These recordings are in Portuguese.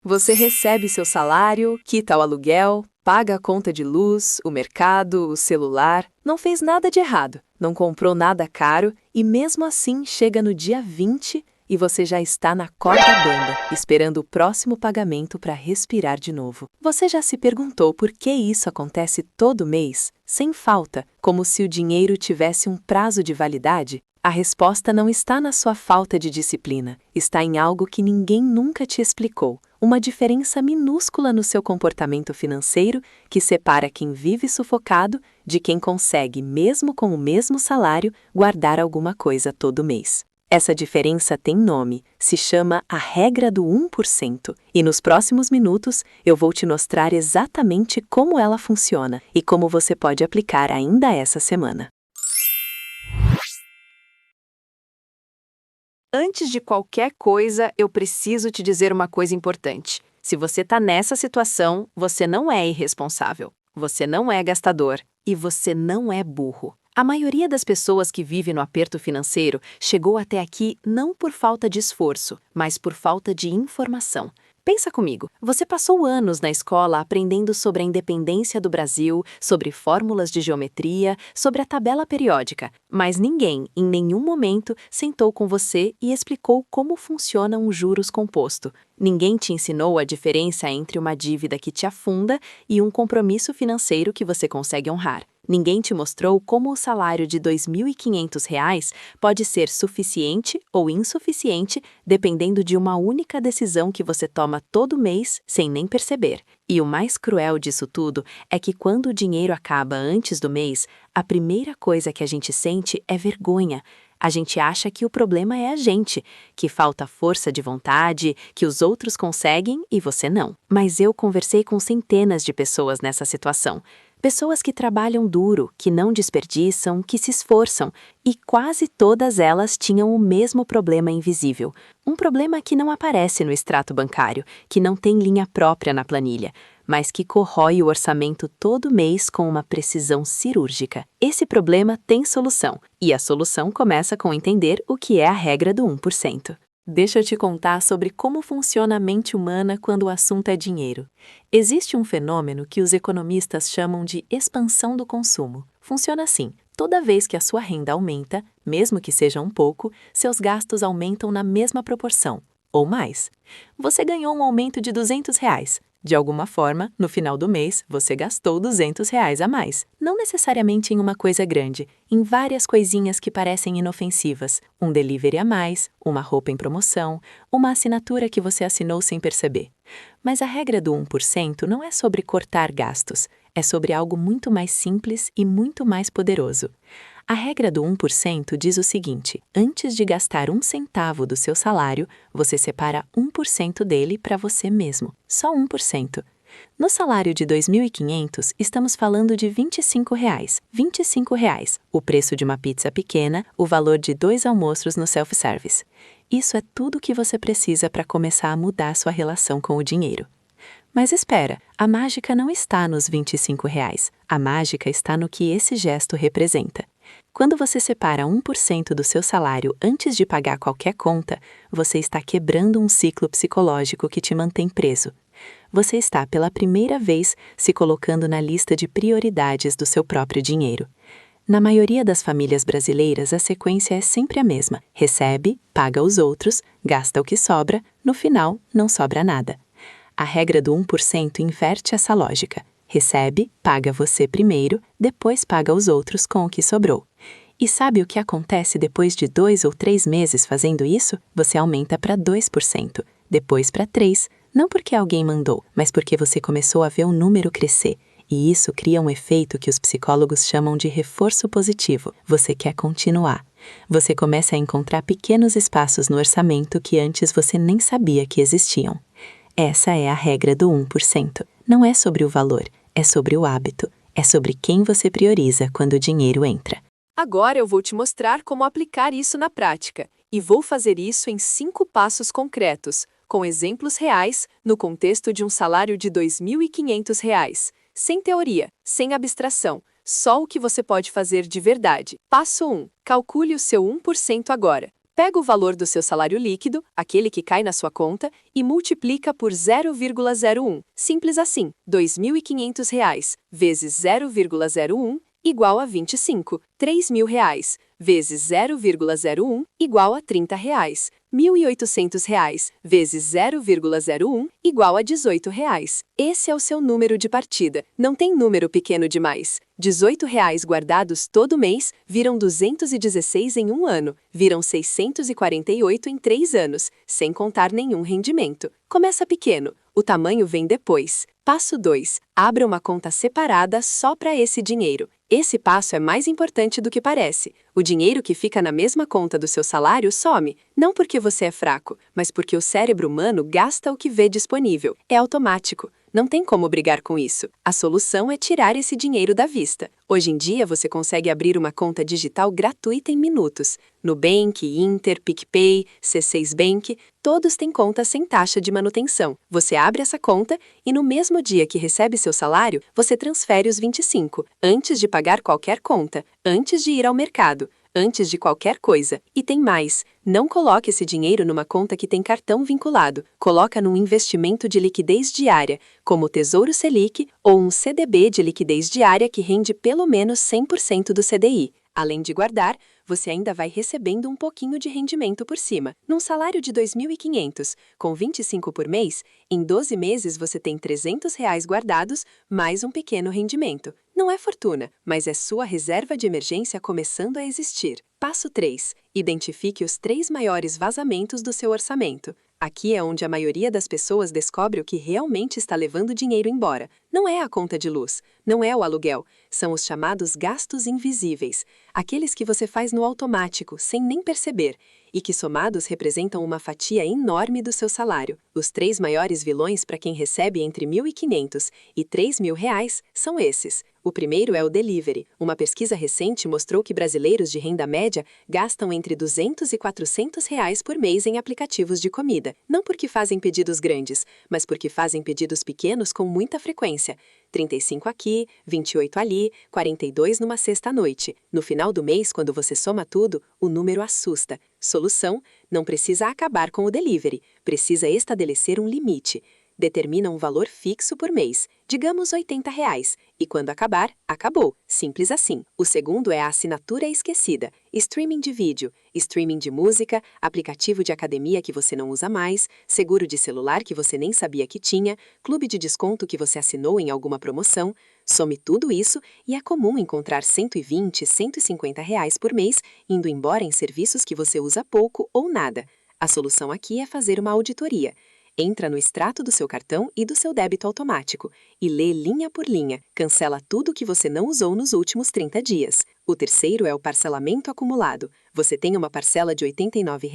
Você recebe seu salário, quita o aluguel, paga a conta de luz, o mercado, o celular, não fez nada de errado, não comprou nada caro e mesmo assim chega no dia 20 e você já está na corda bamba, esperando o próximo pagamento para respirar de novo. Você já se perguntou por que isso acontece todo mês, sem falta, como se o dinheiro tivesse um prazo de validade? A resposta não está na sua falta de disciplina, está em algo que ninguém nunca te explicou. Uma diferença minúscula no seu comportamento financeiro que separa quem vive sufocado de quem consegue, mesmo com o mesmo salário, guardar alguma coisa todo mês. Essa diferença tem nome, se chama a regra do 1%, e nos próximos minutos eu vou te mostrar exatamente como ela funciona e como você pode aplicar ainda essa semana. Antes de qualquer coisa, eu preciso te dizer uma coisa importante. Se você está nessa situação, você não é irresponsável, você não é gastador e você não é burro. A maioria das pessoas que vive no aperto financeiro chegou até aqui não por falta de esforço, mas por falta de informação. Pensa comigo, você passou anos na escola aprendendo sobre a independência do Brasil, sobre fórmulas de geometria, sobre a tabela periódica, mas ninguém, em nenhum momento, sentou com você e explicou como funciona um juros composto. Ninguém te ensinou a diferença entre uma dívida que te afunda e um compromisso financeiro que você consegue honrar. Ninguém te mostrou como o salário de R$ 2.500 pode ser suficiente ou insuficiente dependendo de uma única decisão que você toma todo mês sem nem perceber. E o mais cruel disso tudo é que quando o dinheiro acaba antes do mês, a primeira coisa que a gente sente é vergonha. A gente acha que o problema é a gente, que falta força de vontade, que os outros conseguem e você não. Mas eu conversei com centenas de pessoas nessa situação. Pessoas que trabalham duro, que não desperdiçam, que se esforçam, e quase todas elas tinham o mesmo problema invisível. Um problema que não aparece no extrato bancário, que não tem linha própria na planilha, mas que corrói o orçamento todo mês com uma precisão cirúrgica. Esse problema tem solução, e a solução começa com entender o que é a regra do 1%. Deixa eu te contar sobre como funciona a mente humana quando o assunto é dinheiro. Existe um fenômeno que os economistas chamam de expansão do consumo. Funciona assim: toda vez que a sua renda aumenta, mesmo que seja um pouco, seus gastos aumentam na mesma proporção, ou mais. Você ganhou um aumento de R$ 200. De alguma forma, no final do mês, você gastou R$ 200 a mais. Não necessariamente em uma coisa grande, em várias coisinhas que parecem inofensivas. Um delivery a mais, uma roupa em promoção, uma assinatura que você assinou sem perceber. Mas a regra do 1% não é sobre cortar gastos, é sobre algo muito mais simples e muito mais poderoso. A regra do 1% diz o seguinte: antes de gastar 1 centavo do seu salário, você separa 1% dele para você mesmo, só 1%. No salário de R$ 2.500, estamos falando de R$ 25. R$ 25, o preço de uma pizza pequena, o valor de 2 almoços no self-service. Isso é tudo o que você precisa para começar a mudar sua relação com o dinheiro. Mas espera, a mágica não está nos R$ 25. A mágica está no que esse gesto representa. Quando você separa 1% do seu salário antes de pagar qualquer conta, você está quebrando um ciclo psicológico que te mantém preso. Você está, pela primeira vez, se colocando na lista de prioridades do seu próprio dinheiro. Na maioria das famílias brasileiras, a sequência é sempre a mesma: recebe, paga os outros, gasta o que sobra, no final, não sobra nada. A regra do 1% inverte essa lógica. Recebe, paga você primeiro, depois paga os outros com o que sobrou. E sabe o que acontece depois de 2 ou 3 meses fazendo isso? Você aumenta para 2%, depois para 3%, não porque alguém mandou, mas porque você começou a ver o número crescer. E isso cria um efeito que os psicólogos chamam de reforço positivo. Você quer continuar. Você começa a encontrar pequenos espaços no orçamento que antes você nem sabia que existiam. Essa é a regra do 1%. Não é sobre o valor, é sobre o hábito, é sobre quem você prioriza quando o dinheiro entra. Agora eu vou te mostrar como aplicar isso na prática, e vou fazer isso em 5 passos concretos, com exemplos reais, no contexto de um salário de R$ 2.500, sem teoria, sem abstração, só o que você pode fazer de verdade. Passo 1. Calcule o seu 1% agora. Pega o valor do seu salário líquido, aquele que cai na sua conta, e multiplica por 0,01. Simples assim, R$ 2.500 vezes 0,01 igual a 25. R$ 3.000 vezes 0,01 igual a R$ 30. R$ 1.800 vezes 0,01 igual a R$ 18. Esse é o seu número de partida. Não tem número pequeno demais. R$ 18 guardados todo mês viram 216 em um ano, viram 648 em 3 anos, sem contar nenhum rendimento. Começa pequeno, o tamanho vem depois. Passo 2. Abra uma conta separada só para esse dinheiro. Esse passo é mais importante do que parece. O dinheiro que fica na mesma conta do seu salário some, não porque você é fraco, mas porque o cérebro humano gasta o que vê disponível. É automático. Não tem como brigar com isso. A solução é tirar esse dinheiro da vista. Hoje em dia, você consegue abrir uma conta digital gratuita em minutos. Nubank, Inter, PicPay, C6 Bank, todos têm conta sem taxa de manutenção. Você abre essa conta e no mesmo dia que recebe seu salário, você transfere os 25, antes de pagar qualquer conta, antes de ir ao mercado, antes de qualquer coisa. E tem mais. Não coloque esse dinheiro numa conta que tem cartão vinculado. Coloca num investimento de liquidez diária, como o Tesouro Selic ou um CDB de liquidez diária que rende pelo menos 100% do CDI. Além de guardar, você ainda vai recebendo um pouquinho de rendimento por cima. Num salário de R$ 2.500, com 25 por mês, em 12 meses você tem R$ 300 guardados, mais um pequeno rendimento. Não é fortuna, mas é sua reserva de emergência começando a existir. Passo 3. Identifique os 3 maiores vazamentos do seu orçamento. Aqui é onde a maioria das pessoas descobre o que realmente está levando dinheiro embora. Não é a conta de luz, não é o aluguel, são os chamados gastos invisíveis, aqueles que você faz no automático, sem nem perceber, e que somados representam uma fatia enorme do seu salário. Os 3 maiores vilões para quem recebe entre R$ 1.500 e R$ 3.000 são esses. O primeiro é o delivery. Uma pesquisa recente mostrou que brasileiros de renda média gastam entre R$ 200 e R$ 400 por mês em aplicativos de comida. Não porque fazem pedidos grandes, mas porque fazem pedidos pequenos com muita frequência. 35 aqui, 28 ali, 42 numa sexta-noite. No final do mês, quando você soma tudo, o número assusta. Solução: não precisa acabar com o delivery, precisa estabelecer um limite. Determina um valor fixo por mês, digamos R$ 80, e quando acabar, acabou. Simples assim. O segundo é a assinatura esquecida. Streaming de vídeo, streaming de música, aplicativo de academia que você não usa mais, seguro de celular que você nem sabia que tinha, clube de desconto que você assinou em alguma promoção. Some tudo isso e é comum encontrar R$ 120, R$ 150 por mês indo embora em serviços que você usa pouco ou nada. A solução aqui é fazer uma auditoria. Entra no extrato do seu cartão e do seu débito automático e lê linha por linha. Cancela tudo que você não usou nos últimos 30 dias. O terceiro é o parcelamento acumulado. Você tem uma parcela de R$ 89,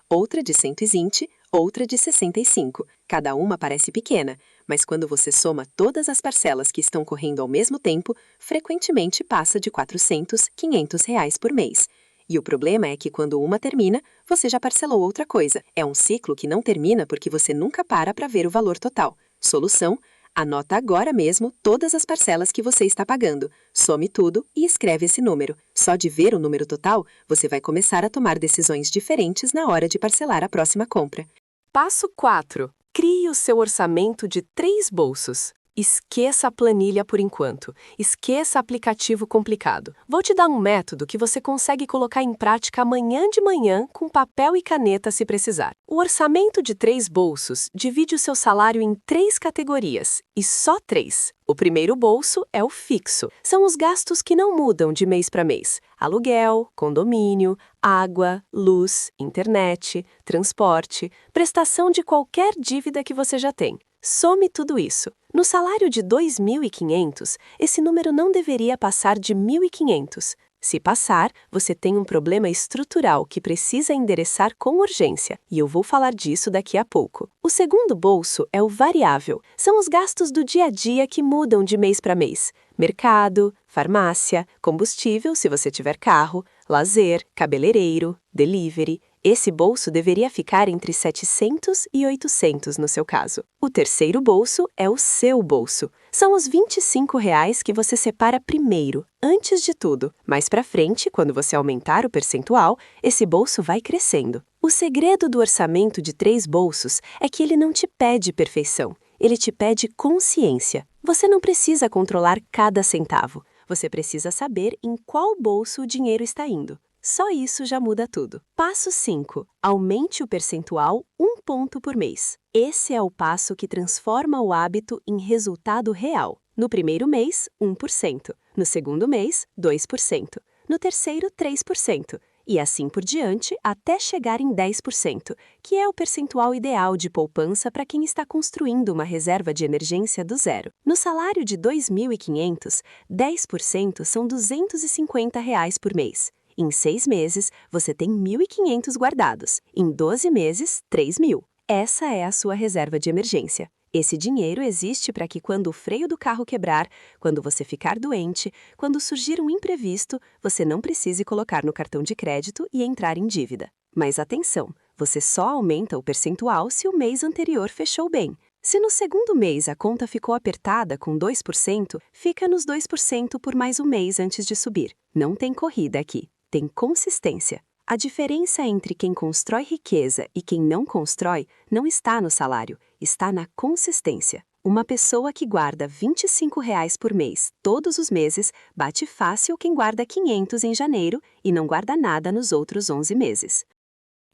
outra de 120, outra de 65. Cada uma parece pequena, mas quando você soma todas as parcelas que estão correndo ao mesmo tempo, frequentemente passa de R$ 400, R$ 500 por mês. E o problema é que quando uma termina, você já parcelou outra coisa. É um ciclo que não termina porque você nunca para ver o valor total. Solução: anota agora mesmo todas as parcelas que você está pagando. Some tudo e escreve esse número. Só de ver o número total, você vai começar a tomar decisões diferentes na hora de parcelar a próxima compra. Passo 4. Crie o seu orçamento de 3 bolsos. Esqueça a planilha por enquanto. Esqueça aplicativo complicado. Vou te dar um método que você consegue colocar em prática amanhã de manhã com papel e caneta se precisar. O orçamento de 3 bolsos divide o seu salário em 3 categorias, e só 3. O primeiro bolso é o fixo. São os gastos que não mudam de mês para mês. Aluguel, condomínio, água, luz, internet, transporte, prestação de qualquer dívida que você já tem. Some tudo isso. No salário de R$ 2.500, esse número não deveria passar de R$ 1.500. Se passar, você tem um problema estrutural que precisa endereçar com urgência, e eu vou falar disso daqui a pouco. O segundo bolso é o variável. São os gastos do dia a dia que mudam de mês para mês. Mercado, farmácia, combustível se você tiver carro, lazer, cabeleireiro, delivery, Esse bolso deveria ficar entre 700 e 800 no seu caso. O terceiro bolso é o seu bolso. São os R$ 25 que você separa primeiro, antes de tudo. Mais pra frente, quando você aumentar o percentual, esse bolso vai crescendo. O segredo do orçamento de 3 bolsos é que ele não te pede perfeição. Ele te pede consciência. Você não precisa controlar cada centavo. Você precisa saber em qual bolso o dinheiro está indo. Só isso já muda tudo. Passo 5. Aumente o percentual 1 ponto por mês. Esse é o passo que transforma o hábito em resultado real. No primeiro mês, 1%. No segundo mês, 2%. No terceiro, 3%. E assim por diante, até chegar em 10%, que é o percentual ideal de poupança para quem está construindo uma reserva de emergência do zero. No salário de R$ 2.500, 10% são R$ 250 por mês. Em 6 meses, você tem R$ 1.500 guardados. Em 12 meses, R$ 3.000. Essa é a sua reserva de emergência. Esse dinheiro existe para que quando o freio do carro quebrar, quando você ficar doente, quando surgir um imprevisto, você não precise colocar no cartão de crédito e entrar em dívida. Mas atenção, você só aumenta o percentual se o mês anterior fechou bem. Se no segundo mês a conta ficou apertada com 2%, fica nos 2% por mais um mês antes de subir. Não tem corrida aqui, tem consistência. A diferença entre quem constrói riqueza e quem não constrói não está no salário, está na consistência. Uma pessoa que guarda R$ 25 por mês todos os meses bate fácil quem guarda 500 em janeiro e não guarda nada nos outros 11 meses.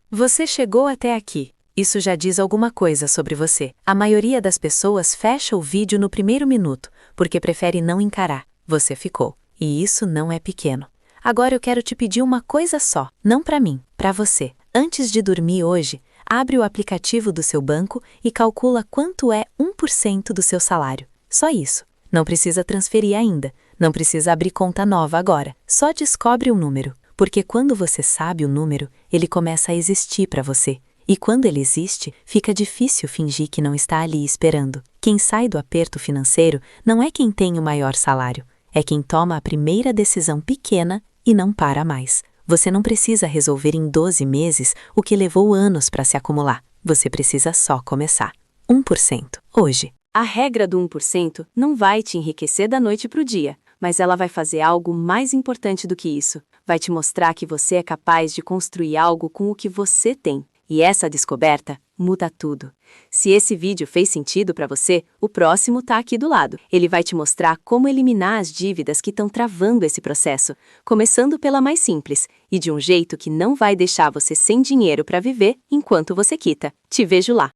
Você chegou até aqui. Isso já diz alguma coisa sobre você. A maioria das pessoas fecha o vídeo no primeiro minuto, porque prefere não encarar. Você ficou. E isso não é pequeno. Agora eu quero te pedir uma coisa só, não para mim, para você. Antes de dormir hoje, abre o aplicativo do seu banco e calcula quanto é 1% do seu salário. Só isso. Não precisa transferir ainda, não precisa abrir conta nova agora. Só descobre o número, porque quando você sabe o número, ele começa a existir para você. E quando ele existe, fica difícil fingir que não está ali esperando. Quem sai do aperto financeiro não é quem tem o maior salário, é quem toma a primeira decisão pequena e não para mais. Você não precisa resolver em 12 meses o que levou anos para se acumular. Você precisa só começar. 1%. Hoje. A regra do 1% não vai te enriquecer da noite para o dia, mas ela vai fazer algo mais importante do que isso. Vai te mostrar que você é capaz de construir algo com o que você tem. E essa descoberta muda tudo. Se esse vídeo fez sentido para você, o próximo está aqui do lado. Ele vai te mostrar como eliminar as dívidas que estão travando esse processo, começando pela mais simples, e de um jeito que não vai deixar você sem dinheiro para viver enquanto você quita. Te vejo lá!